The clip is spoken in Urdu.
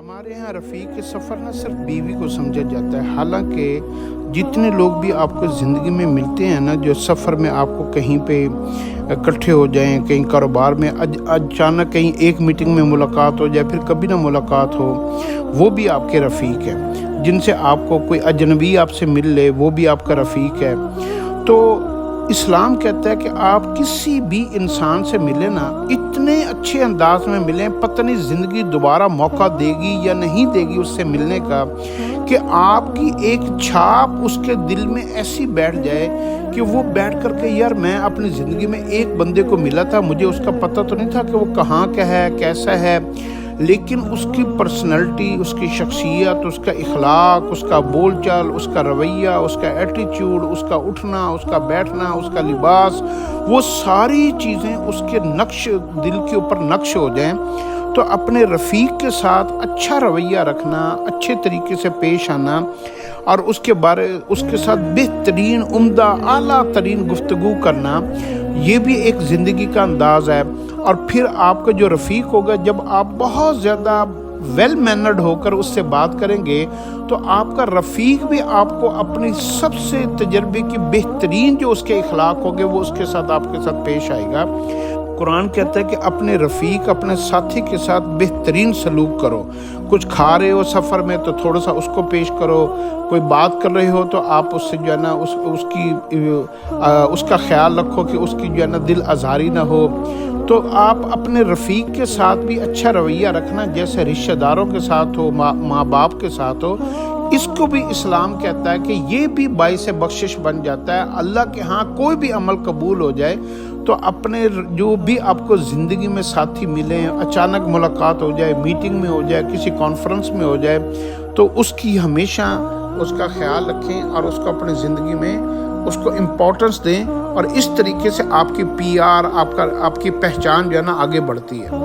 ہمارے ہاں رفیق کے سفر نہ صرف بیوی کو سمجھا جاتا ہے، حالانکہ جتنے لوگ بھی آپ کو زندگی میں ملتے ہیں نا، جو سفر میں آپ کو کہیں پہ اکٹھے ہو جائیں، کہیں کاروبار میں اچانک کہیں ایک میٹنگ میں ملاقات ہو جائے، پھر کبھی نہ ملاقات ہو، وہ بھی آپ کے رفیق ہیں۔ جن سے آپ کو کوئی اجنبی آپ سے مل لے، وہ بھی آپ کا رفیق ہے۔ تو اسلام کہتا ہے کہ آپ کسی بھی انسان سے ملیں نا، اتنے اچھے انداز میں ملیں، پتہ نہیں زندگی دوبارہ موقع دے گی یا نہیں دے گی اس سے ملنے کا، کہ آپ کی ایک چھاپ اس کے دل میں ایسی بیٹھ جائے کہ وہ بیٹھ کر کے یار میں اپنی زندگی میں ایک بندے کو ملا تھا، مجھے اس کا پتہ تو نہیں تھا کہ وہ کہاں کا ہے، کیسا ہے، لیکن اس کی پرسنالٹی، اس کی شخصیت، اس کا اخلاق، اس کا بول چال، اس کا رویہ، اس کا ایٹیچیوڈ، اس کا اٹھنا، اس کا بیٹھنا، اس کا لباس، وہ ساری چیزیں اس کے نقش دل کے اوپر نقش ہو جائیں، تو اپنے رفیق کے ساتھ اچھا رویہ رکھنا، اچھے طریقے سے پیش آنا، اور اس کے ساتھ بہترین، عمدہ، اعلیٰ ترین گفتگو کرنا، یہ بھی ایک زندگی کا انداز ہے۔ اور پھر آپ کا جو رفیق ہوگا، جب آپ بہت زیادہ ویل مینرڈ ہو کر اس سے بات کریں گے، تو آپ کا رفیق بھی آپ کو اپنی سب سے تجربے کی بہترین جو اس کے اخلاق ہوگے، وہ اس کے ساتھ آپ کے ساتھ پیش آئے گا۔ قرآن کہتا ہے کہ اپنے رفیق، اپنے ساتھی کے ساتھ بہترین سلوک کرو۔ کچھ کھا رہے ہو سفر میں تو تھوڑا سا اس کو پیش کرو، کوئی بات کر رہے ہو تو آپ اس سے جو ہے نا اس کا خیال رکھو کہ اس کی جو ہے نا دل آزاری نہ ہو۔ تو آپ اپنے رفیق کے ساتھ بھی اچھا رویہ رکھنا، جیسے رشتہ داروں کے ساتھ ہو، ماں باپ کے ساتھ ہو۔ اس کو بھی اسلام کہتا ہے کہ یہ بھی باعث بخشش بن جاتا ہے۔ اللہ کے ہاں کوئی بھی عمل قبول ہو جائے تو اپنے جو بھی آپ کو زندگی میں ساتھی ملیں، اچانک ملاقات ہو جائے، میٹنگ میں ہو جائے، کسی کانفرنس میں ہو جائے، تو اس کی ہمیشہ اس کا خیال رکھیں اور اس کو اپنی زندگی میں اس کو امپورٹنس دیں، اور اس طریقے سے آپ کی PR، آپ کی پہچان جو ہے نا آگے بڑھتی ہے۔